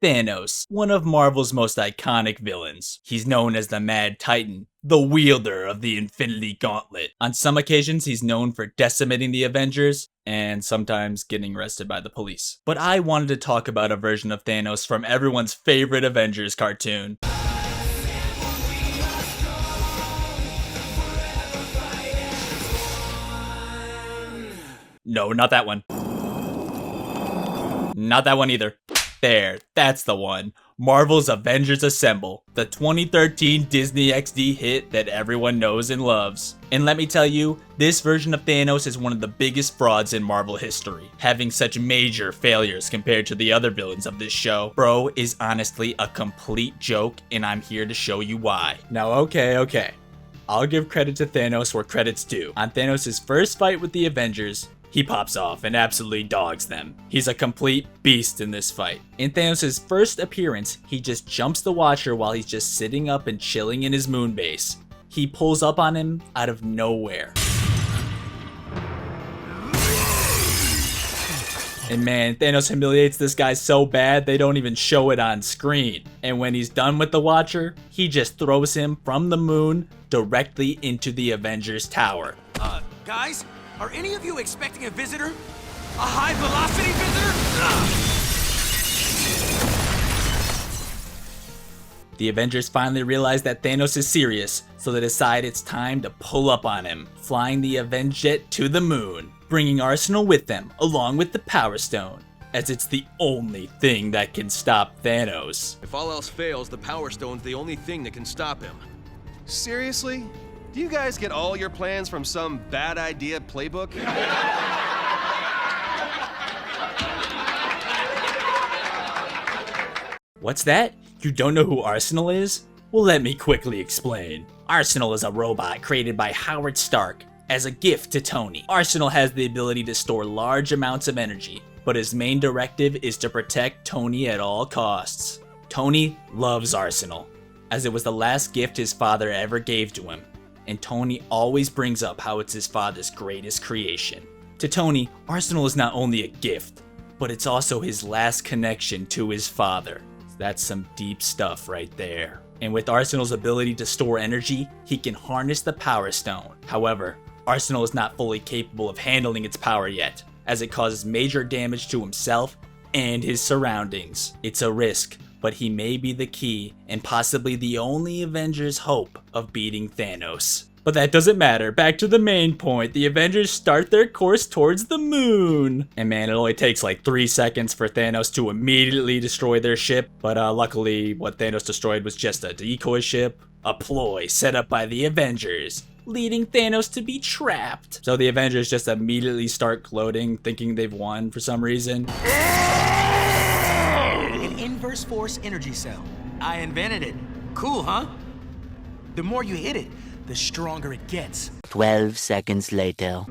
Thanos, one of Marvel's most iconic villains. He's known as the Mad Titan, the wielder of the Infinity Gauntlet. On some occasions, he's known for decimating the Avengers, and sometimes getting arrested by the police. But I wanted to talk about a version of Thanos from everyone's favorite Avengers cartoon. No, not that one. Not that one either. There, that's the one. Marvel's Avengers Assemble, the 2013 Disney XD hit that everyone knows and loves. And let me tell you, this version of Thanos is one of the biggest frauds in Marvel history, having such major failures compared to the other villains of this show. Bro is honestly a complete joke, and I'm here to show you why. Now okay. I'll give credit to Thanos where credit's due. On Thanos' first fight with the Avengers, he pops off and absolutely dogs them. He's a complete beast in this fight. In Thanos' first appearance, he just jumps the Watcher while he's just sitting up and chilling in his moon base. He pulls up on him out of nowhere. And man, Thanos humiliates this guy so bad they don't even show it on screen. And when he's done with the Watcher, he just throws him from the moon directly into the Avengers Tower. Guys? Are any of you expecting a visitor? A high-velocity visitor? The Avengers finally realize that Thanos is serious, so they decide it's time to pull up on him, flying the Avenjet to the moon, bringing Arsenal with them, along with the Power Stone, as it's the only thing that can stop Thanos. If all else fails, the Power Stone's the only thing that can stop him. Seriously? Do you guys get all your plans from some bad idea playbook? What's that? You don't know who Arsenal is? Well, let me quickly explain. Arsenal is a robot created by Howard Stark as a gift to Tony. Arsenal has the ability to store large amounts of energy, but his main directive is to protect Tony at all costs. Tony loves Arsenal, as it was the last gift his father ever gave to him. And Tony always brings up how it's his father's greatest creation. To Tony, Arsenal is not only a gift, but it's also his last connection to his father. That's some deep stuff right there. And with Arsenal's ability to store energy, he can harness the Power Stone. However, Arsenal is not fully capable of handling its power yet, as it causes major damage to himself and his surroundings. It's a risk, but he may be the key and possibly the only Avengers' hope of beating Thanos. But that doesn't matter. Back to the main point. The Avengers start their course towards the moon. And man, it only takes like 3 seconds for Thanos to immediately destroy their ship. But luckily, what Thanos destroyed was just a decoy ship, a ploy set up by the Avengers, leading Thanos to be trapped. So the Avengers just immediately start gloating, thinking they've won for some reason. An inverse force energy cell. I invented it. Cool, huh? The more you hit it, the stronger it gets. 12 seconds later.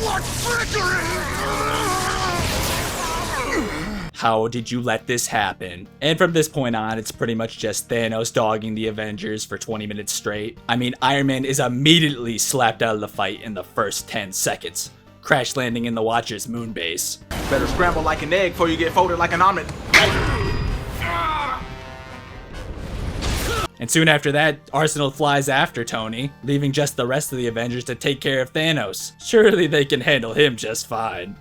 What trickery! How did you let this happen? And from this point on, it's pretty much just Thanos dogging the Avengers for 20 minutes straight. I mean, Iron Man is immediately slapped out of the fight in the first 10 seconds, crash landing in the Watcher's moon base. Better scramble like an egg before you get folded like an omelet. And soon after that, Arsenal flies after Tony, leaving just the rest of the Avengers to take care of Thanos. Surely they can handle him just fine.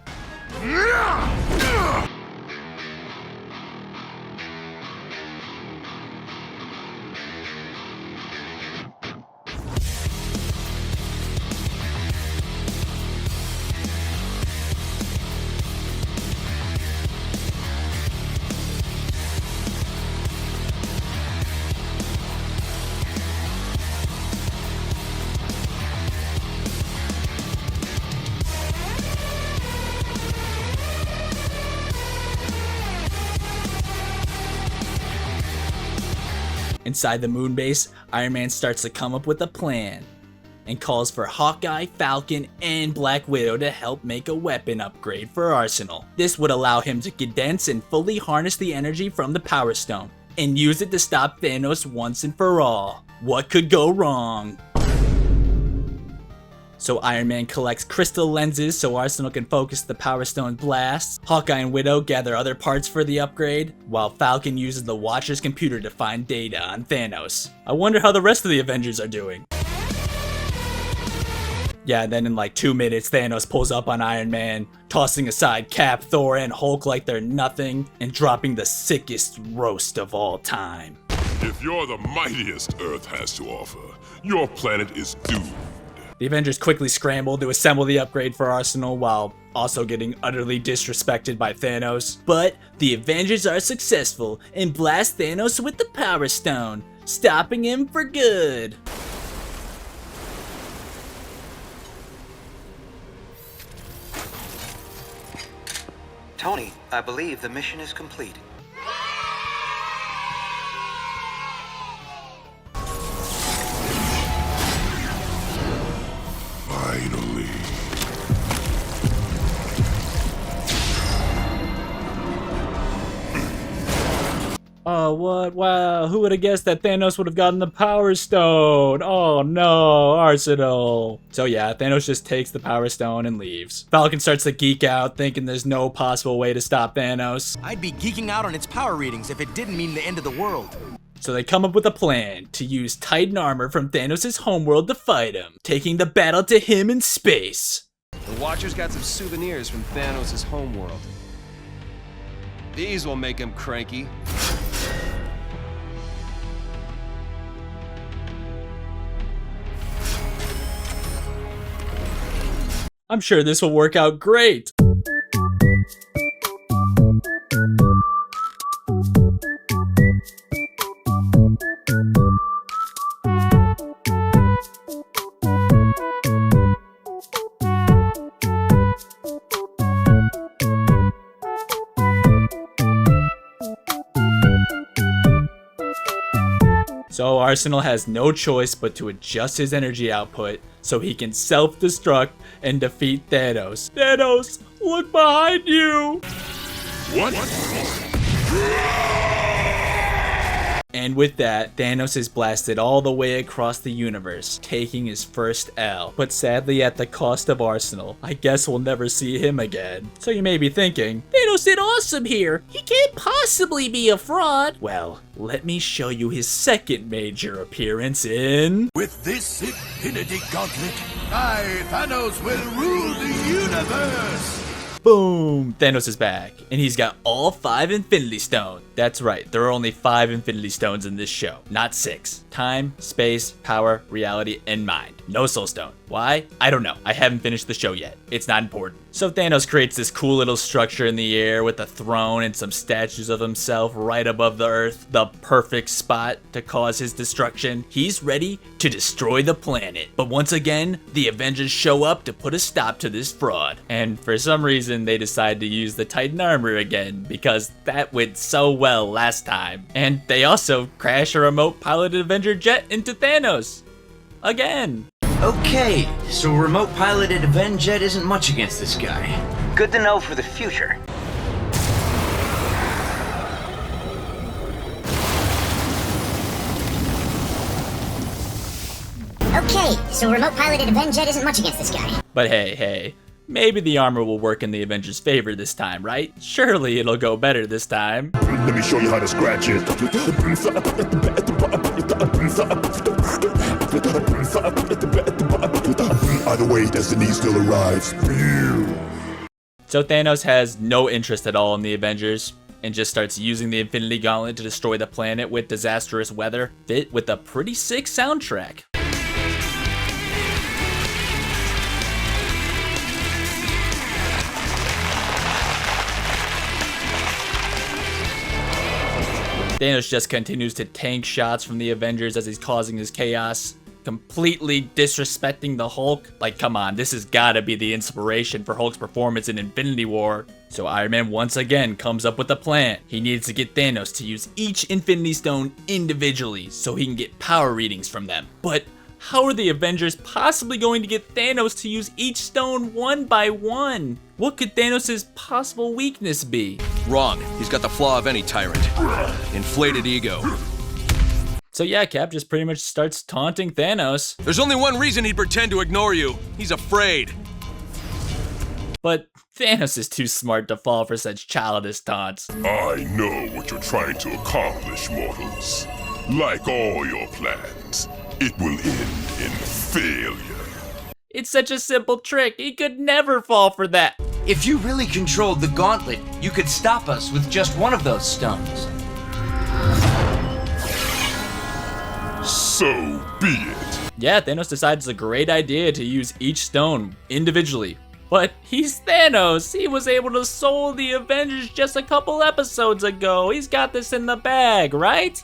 Inside the moon base, Iron Man starts to come up with a plan and calls for Hawkeye, Falcon, and Black Widow to help make a weapon upgrade for Arsenal. This would allow him to condense and fully harness the energy from the Power Stone and use it to stop Thanos once and for all. What could go wrong? So Iron Man collects crystal lenses so Arsenal can focus the Power Stone blasts. Hawkeye and Widow gather other parts for the upgrade, while Falcon uses the Watcher's computer to find data on Thanos. I wonder how the rest of the Avengers are doing. Yeah, then in like 2 minutes, Thanos pulls up on Iron Man, tossing aside Cap, Thor, and Hulk like they're nothing, and dropping the sickest roast of all time. If you're the mightiest Earth has to offer, your planet is doomed. The Avengers quickly scramble to assemble the upgrade for Arsenal while also getting utterly disrespected by Thanos. But the Avengers are successful and blast Thanos with the Power Stone, stopping him for good. Tony, I believe the mission is complete. Finally. Oh, what? Wow, who would have guessed that Thanos would have gotten the Power Stone? Oh no, Arsenal. So yeah, Thanos just takes the Power Stone and leaves. Falcon starts to geek out, thinking there's no possible way to stop Thanos. I'd be geeking out on its power readings if it didn't mean the end of the world. So they come up with a plan to use Titan armor from Thanos' homeworld to fight him, taking the battle to him in space. The Watcher's got some souvenirs from Thanos' homeworld. These will make him cranky. I'm sure this will work out great. So Arsenal has no choice but to adjust his energy output so he can self-destruct and defeat Thanos. Thanos, look behind you! What? And with that, Thanos is blasted all the way across the universe, taking his first L. But sadly at the cost of Arsenal. I guess we'll never see him again. So you may be thinking, Thanos did awesome here. He can't possibly be a fraud. Well, let me show you his second major appearance in... With this Infinity Gauntlet, I, Thanos, will rule the universe! Boom! Thanos is back, and he's got all 5 Infinity Stones. That's right, there are only 5 Infinity Stones in this show, not 6. Time, space, power, reality, and mind. No Soul Stone. Why? I don't know. I haven't finished the show yet. It's not important. So Thanos creates this cool little structure in the air with a throne and some statues of himself right above the Earth. The perfect spot to cause his destruction. He's ready to destroy the planet. But once again, the Avengers show up to put a stop to this fraud. And for some reason, they decide to use the Titan armor again because that went so well last time. And they also crash a remote piloted Avenger jet into Thanos. Again. Okay, so remote piloted Avenger isn't much against this guy. Good to know for the future. Okay, so remote piloted Avenger isn't much against this guy. But hey, maybe the armor will work in the Avengers' favor this time, right? Surely it'll go better this time. Let me show you how to scratch it. Either way, destiny still arrives. So Thanos has no interest at all in the Avengers and just starts using the Infinity Gauntlet to destroy the planet with disastrous weather, fit with a pretty sick soundtrack. Thanos just continues to tank shots from the Avengers as he's causing his chaos, completely disrespecting the Hulk. Like, come on, this has gotta be the inspiration for Hulk's performance in Infinity War. So Iron Man once again comes up with a plan. He needs to get Thanos to use each Infinity Stone individually so he can get power readings from them. But how are the Avengers possibly going to get Thanos to use each stone one by one? What could Thanos' possible weakness be? Wrong. He's got the flaw of any tyrant. Inflated ego. So yeah, Cap just pretty much starts taunting Thanos. There's only one reason he'd pretend to ignore you. He's afraid. But Thanos is too smart to fall for such childish taunts. I know what you're trying to accomplish, mortals. Like all your plans, it will end in failure. It's such a simple trick. He could never fall for that. If you really controlled the gauntlet, you could stop us with just one of those stones. So be it. Yeah, Thanos decides it's a great idea to use each stone individually. But he's Thanos. He was able to soul the Avengers just a couple episodes ago. He's got this in the bag, right?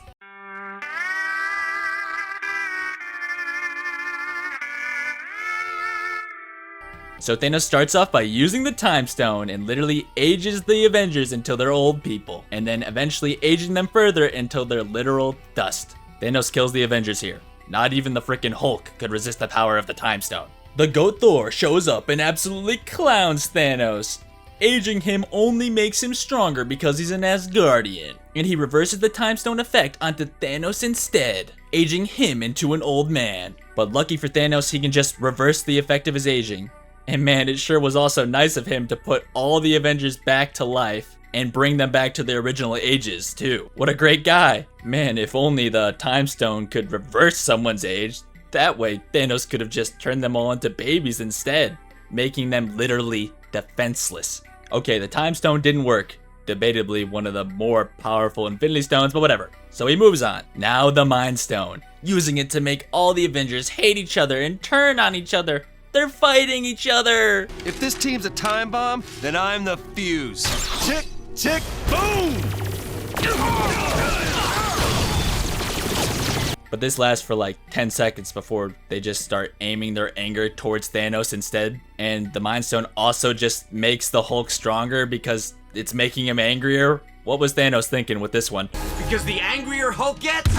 So Thanos starts off by using the Time Stone and literally ages the Avengers until they're old people, and then eventually aging them further until they're literal dust. Thanos kills the Avengers here. Not even the freaking Hulk could resist the power of the Time Stone. The goat Thor shows up and absolutely clowns Thanos. Aging him only makes him stronger because he's an Asgardian, and he reverses the Time Stone effect onto Thanos instead, aging him into an old man. But lucky for Thanos, he can just reverse the effect of his aging. And man, it sure was also nice of him to put all the Avengers back to life and bring them back to their original ages too. What a great guy. Man, if only the Time Stone could reverse someone's age. That way, Thanos could have just turned them all into babies instead, making them literally defenseless. Okay, the Time Stone didn't work. Debatably one of the more powerful Infinity Stones, but whatever. So he moves on. Now the Mind Stone, using it to make all the Avengers hate each other and turn on each other. They're fighting each other. If this team's a time bomb, then I'm the fuse. Tick, tick, boom! But this lasts for like 10 seconds before they just start aiming their anger towards Thanos instead. And the Mind Stone also just makes the Hulk stronger because it's making him angrier. What was Thanos thinking with this one? Because the angrier Hulk gets,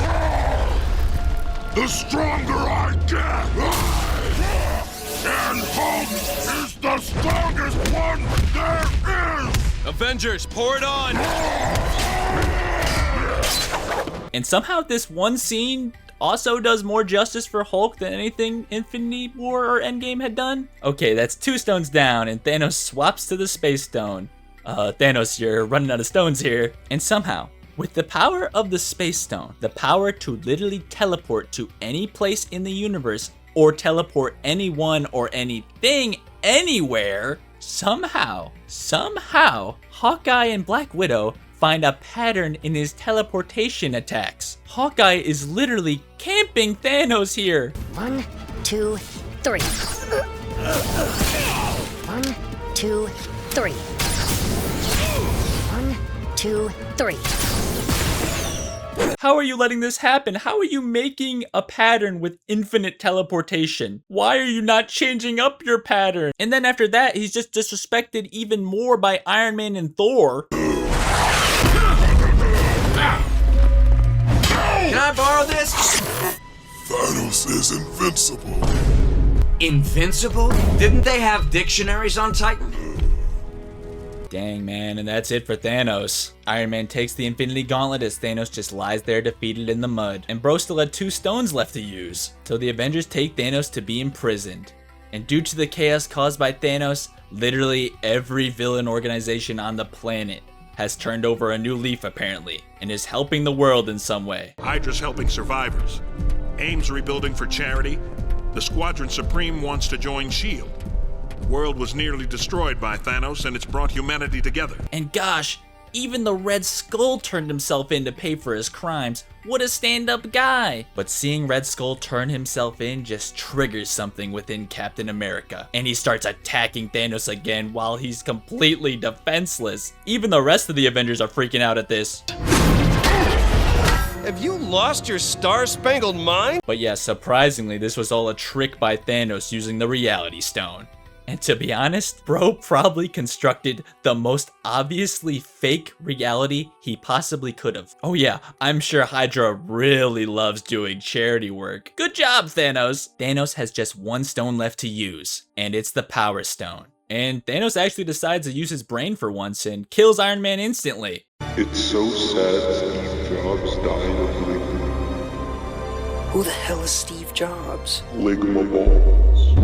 The stronger I get! And Hulk is the strongest one there is! Avengers, pour it on! And somehow this one scene also does more justice for Hulk than anything Infinity War or Endgame had done. Okay, that's 2 stones down, and Thanos swaps to the Space Stone. Thanos, you're running out of stones here. And somehow, with the power of the Space Stone, the power to literally teleport to any place in the universe, or teleport anyone or anything anywhere, somehow, Hawkeye and Black Widow find a pattern in his teleportation attacks. Hawkeye is literally camping Thanos here. 1, 2, 3. 1, 2, 3. 1, 2, 3. How are you letting this happen? How are you making a pattern with infinite teleportation? Why are you not changing up your pattern? And then after that, he's just disrespected even more by Iron Man and Thor. can I borrow this? Thanos is invincible. Invincible? Didn't they have dictionaries on Titan? Dang, man, and that's it for Thanos. Iron Man takes the Infinity Gauntlet as Thanos just lies there defeated in the mud. And bro still had 2 stones left to use. So the Avengers take Thanos to be imprisoned. And due to the chaos caused by Thanos, literally every villain organization on the planet has turned over a new leaf apparently, and is helping the world in some way. Hydra's helping survivors. AIM's rebuilding for charity. The Squadron Supreme wants to join S.H.I.E.L.D. The world was nearly destroyed by Thanos, and it's brought humanity together. And gosh, even the Red Skull turned himself in to pay for his crimes. What a stand-up guy! But seeing Red Skull turn himself in just triggers something within Captain America. And he starts attacking Thanos again while he's completely defenseless. Even the rest of the Avengers are freaking out at this. Have you lost your star-spangled mind? But yeah, surprisingly, this was all a trick by Thanos using the Reality Stone. And to be honest, bro probably constructed the most obviously fake reality he possibly could have. Oh yeah, I'm sure Hydra really loves doing charity work. Good job, Thanos! Thanos has just 1 stone left to use, and it's the Power Stone. And Thanos actually decides to use his brain for once and kills Iron Man instantly. It's so sad Steve Jobs died of Who the hell is Steve Jobs? Ligma balls.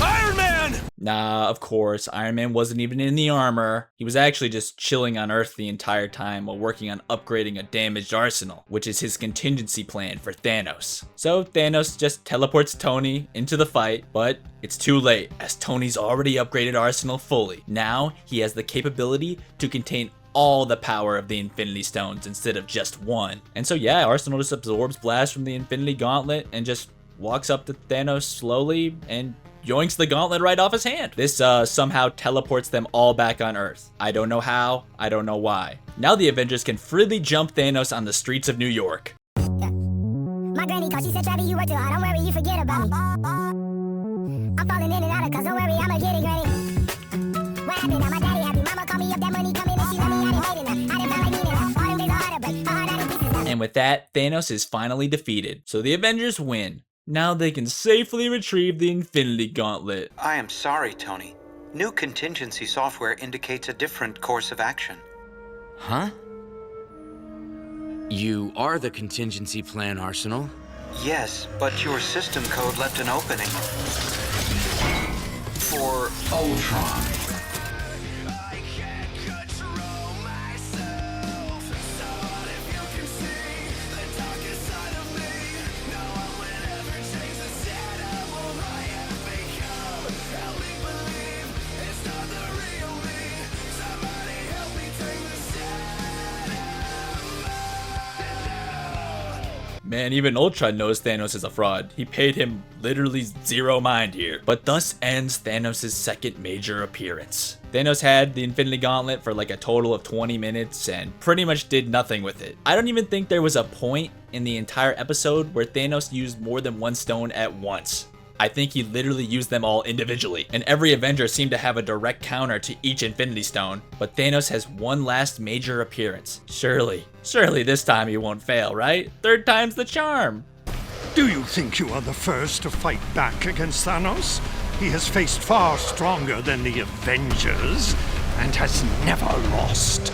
Iron Man! Nah, of course, Iron Man wasn't even in the armor. He was actually just chilling on Earth the entire time while working on upgrading a damaged arsenal, which is his contingency plan for Thanos. So Thanos just teleports Tony into the fight, but it's too late as Tony's already upgraded arsenal fully. Now he has the capability to contain all the power of the Infinity Stones instead of just one. And so yeah, Arsenal just absorbs blast from the Infinity Gauntlet and just walks up to Thanos slowly and yoinks the gauntlet right off his hand. This somehow teleports them all back on Earth. I don't know how, I don't know why. Now the Avengers can freely jump Thanos on the streets of New York. My granny called, she said, Travis, you work too hard, don't worry, you forget about me. I'm falling in and out of cause, don't worry, I'ma get it, granny. What happened now? My daddy happy, mama called me up, that money coming and she let me, I didn't made enough. I didn't feel like needing enough. All them days are hard to break, hard out in pieces now. And with that, Thanos is finally defeated. So the Avengers win. Now they can safely retrieve the Infinity Gauntlet. I am sorry, Tony. New contingency software indicates a different course of action. Huh? You are the contingency plan, Arsenal? Yes, but your system code left an opening. For Ultron. Man, even Ultron knows Thanos is a fraud. He paid him literally zero mind here. But thus ends Thanos' second major appearance. Thanos had the Infinity Gauntlet for like a total of 20 minutes and pretty much did nothing with it. I don't even think there was a point in the entire episode where Thanos used more than one stone at once. I think he literally used them all individually, and every Avenger seemed to have a direct counter to each Infinity Stone, but Thanos has one last major appearance. Surely this time he won't fail, right? Third time's the charm. Do you think you are the first to fight back against Thanos? He has faced far stronger than the Avengers, and has never lost.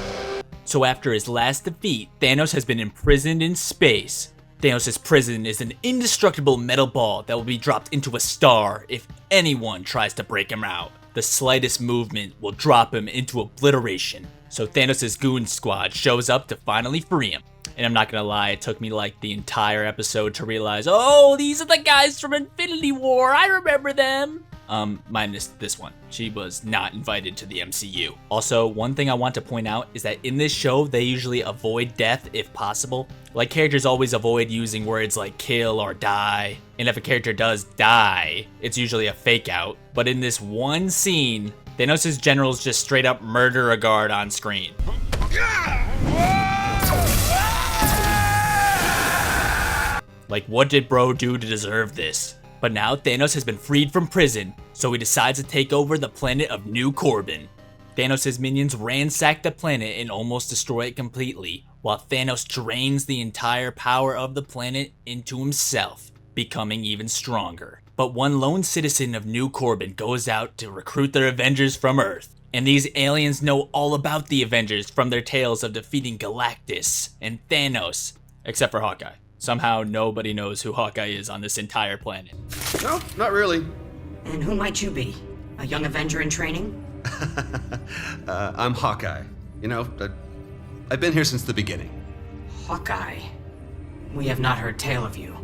So after his last defeat, Thanos has been imprisoned in space. Thanos' prison is an indestructible metal ball that will be dropped into a star if anyone tries to break him out. The slightest movement will drop him into obliteration. So Thanos' goon squad shows up to finally free him. And I'm not gonna lie, it took me like the entire episode to realize, oh, these are the guys from Infinity War, I remember them. Minus this one. She was not invited to the MCU. Also, one thing I want to point out is that in this show, they usually avoid death if possible. Like, characters always avoid using words like kill or die. And if a character does die, it's usually a fake out. But in this one scene, Thanos' generals just straight up murder a guard on screen. Like, what did bro do to deserve this? But now Thanos has been freed from prison, so he decides to take over the planet of New Corbin. Thanos' minions ransack the planet and almost destroy it completely, while Thanos drains the entire power of the planet into himself, becoming even stronger. But one lone citizen of New Corbin goes out to recruit their Avengers from Earth. And these aliens know all about the Avengers from their tales of defeating Galactus and Thanos, except for Hawkeye. Somehow nobody knows who Hawkeye is on this entire planet. No, not really. And who might you be? A young Avenger in training? I'm Hawkeye. You know, I've been here since the beginning. Hawkeye. We have not heard tale of you.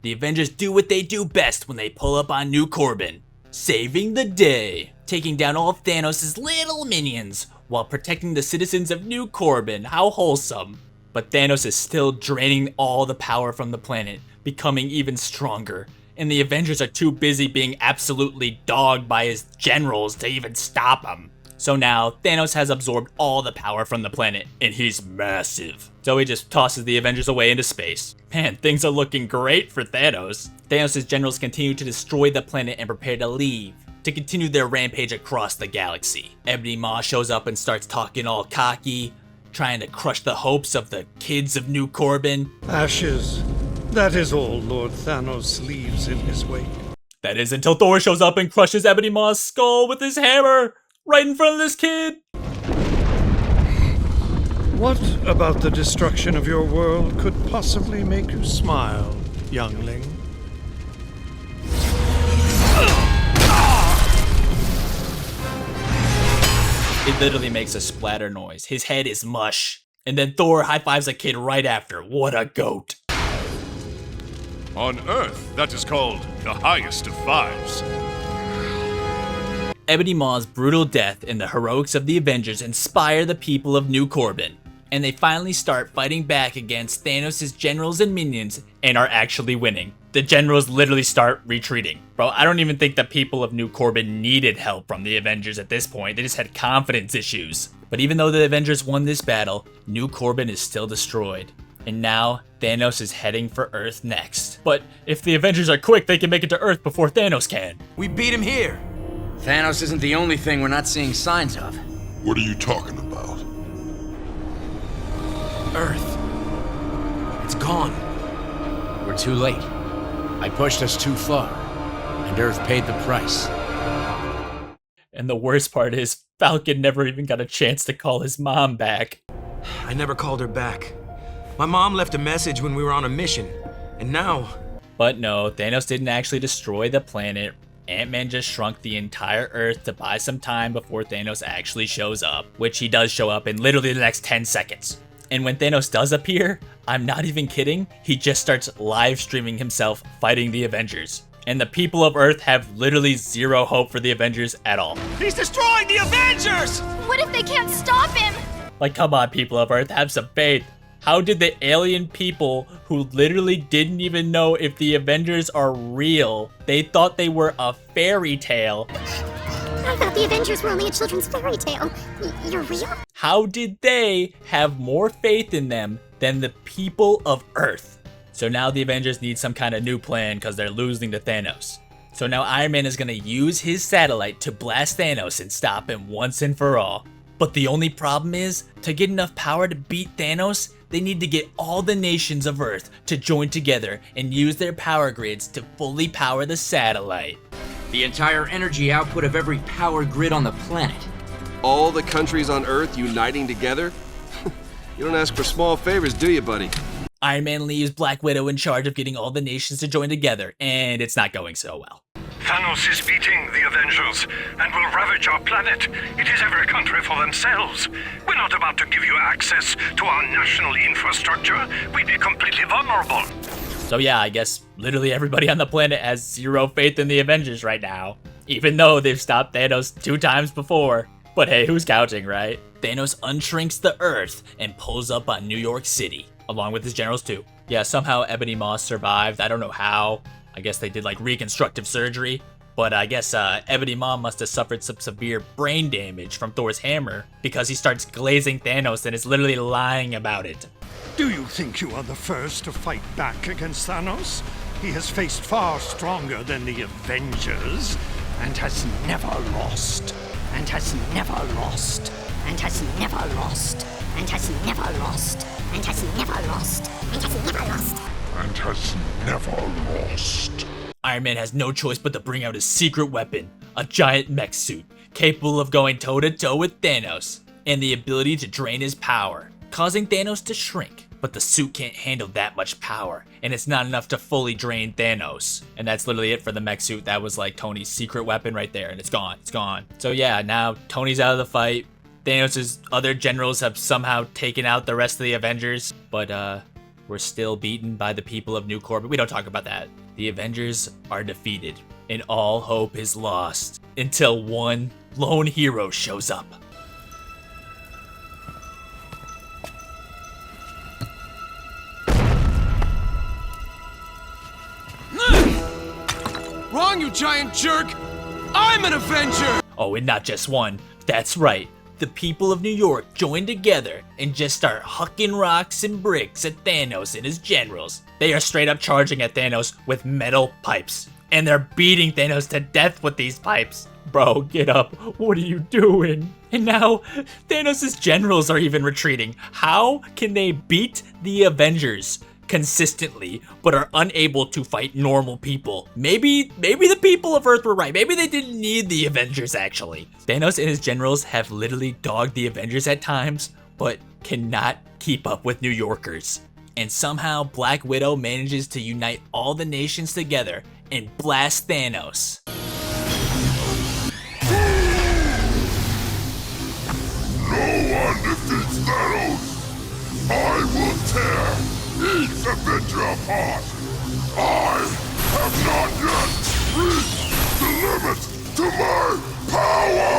The Avengers do what they do best when they pull up on New Corbin. Saving the day. Taking down all of Thanos' little minions, while protecting the citizens of New Corbin. How wholesome. But Thanos is still draining all the power from the planet, becoming even stronger. And the Avengers are too busy being absolutely dogged by his generals to even stop him. So now, Thanos has absorbed all the power from the planet, and he's massive. So he just tosses the Avengers away into space. Man, things are looking great for Thanos. Thanos' generals continue to destroy the planet and prepare to leave, to continue their rampage across the galaxy. Ebony Maw shows up and starts talking all cocky, trying to crush the hopes of the kids of New Corbin. Ashes. That is all Lord Thanos leaves in his wake. That is until Thor shows up and crushes Ebony Maw's skull with his hammer, right in front of this kid. What about the destruction of your world could possibly make you smile? youngling. It literally makes a splatter noise. His head is mush. And then Thor high-fives a kid right after. What a goat. On Earth, that is called the highest of fives. Ebony Maw's brutal death and the heroics of the Avengers inspire the people of New Corbin, and they finally start fighting back against Thanos' generals and minions and are actually winning. The generals literally start retreating. Bro, I don't even think the people of New Corbin needed help from the Avengers at this point. They just had confidence issues. But even though the Avengers won this battle, New Corbin is still destroyed. And now, Thanos is heading for Earth next. But if the Avengers are quick, they can make it to Earth before Thanos can. We beat him here. Thanos isn't the only thing we're not seeing signs of. What are you talking about? Earth. It's gone. We're too late. I pushed us too far, and Earth paid the price. And the worst part is, Falcon never even got a chance to call his mom back. I never called her back. My mom left a message when we were on a mission, and now... But no, Thanos didn't actually destroy the planet. Ant-Man just shrunk the entire Earth to buy some time before Thanos actually shows up, which he does show up in literally the next 10 seconds. And when Thanos does appear, I'm not even kidding, he just starts live streaming himself fighting the Avengers. And the people of Earth have literally zero hope for the Avengers at all. He's destroying the Avengers! What if they can't stop him? Like, come on, people of Earth, have some faith. How did the alien people who literally didn't even know if the Avengers are real, they thought they were a fairy tale? I thought the Avengers were only a children's fairy tale. You're real? How did they have more faith in them than the people of Earth? So now the Avengers need some kind of new plan because they're losing to Thanos. So now Iron Man is going to use his satellite to blast Thanos and stop him once and for all. But the only problem is, to get enough power to beat Thanos, they need to get all the nations of Earth to join together and use their power grids to fully power the satellite. The entire energy output of every power grid on the planet. All the countries on Earth uniting together? You don't ask for small favors, do you, buddy? Iron Man leaves Black Widow in charge of getting all the nations to join together, and it's not going so well. Thanos is beating the Avengers and will ravage our planet. It is every country for themselves. We're not about to give you access to our national infrastructure. We'd be completely vulnerable. So yeah, I guess literally everybody on the planet has zero faith in the Avengers right now. Even though they've stopped Thanos 2 times before. But hey, who's counting, right? Thanos unshrinks the Earth and pulls up on New York City, along with his generals too. Yeah, somehow Ebony Maw survived. I don't know how. I guess they did like reconstructive surgery. But I guess Ebony Maw must have suffered some severe brain damage from Thor's hammer because he starts glazing Thanos and is literally lying about it. Do you think you are the first to fight back against Thanos? He has faced far stronger than the Avengers and has never lost. And has never lost. And has never lost. And has never lost. And has never lost. And has never lost. And has never lost. Iron Man has no choice but to bring out his secret weapon, a giant mech suit, capable of going toe-to-toe with Thanos, and the ability to drain his power, causing Thanos to shrink. But the suit can't handle that much power, and it's not enough to fully drain Thanos. And that's literally it for the mech suit. That was like Tony's secret weapon right there, and it's gone. It's gone. So yeah, now Tony's out of the fight. Thanos' other generals have somehow taken out the rest of the Avengers, but we're still beaten by the people of New Corbin. We don't talk about that. The Avengers are defeated, and all hope is lost until one lone hero shows up. Wrong, you giant jerk! I'm an Avenger! Oh, and not just one. That's right. The people of New York join together and just start hucking rocks and bricks at Thanos and his generals. They are straight up charging at Thanos with metal pipes. And they're beating Thanos to death with these pipes. Bro, get up. What are you doing? And now, Thanos' generals are even retreating. How can they beat the Avengers consistently, but are unable to fight normal people? Maybe the people of Earth were right. Maybe they didn't need the Avengers, actually. Thanos and his generals have literally dogged the Avengers at times, but cannot keep up with New Yorkers. and somehow Black Widow manages to unite all the nations together and blast Thanos. No one defeats Thanos! I will tear each Avenger apart! I have not yet reached the limit to my power!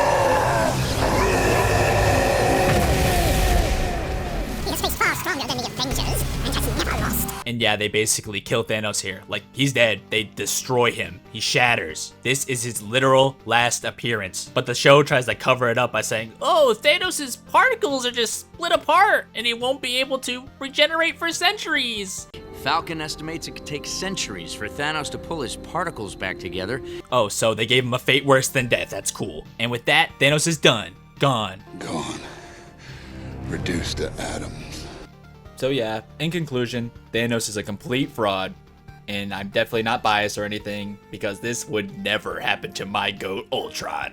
He has faced far stronger than the Avengers, and has never lost. And yeah, they basically kill Thanos here. Like, he's dead. They destroy him. He shatters. This is his literal last appearance. But the show tries to cover it up by saying, oh, Thanos' particles are just split apart, and he won't be able to regenerate for centuries. Falcon estimates it could take centuries for Thanos to pull his particles back together. Oh, so they gave him a fate worse than death. That's cool. And with that, Thanos is done. Gone. Gone. Reduced to atoms. So yeah, in conclusion, Thanos is a complete fraud, and I'm definitely not biased or anything, because this would never happen to my GOAT Ultron.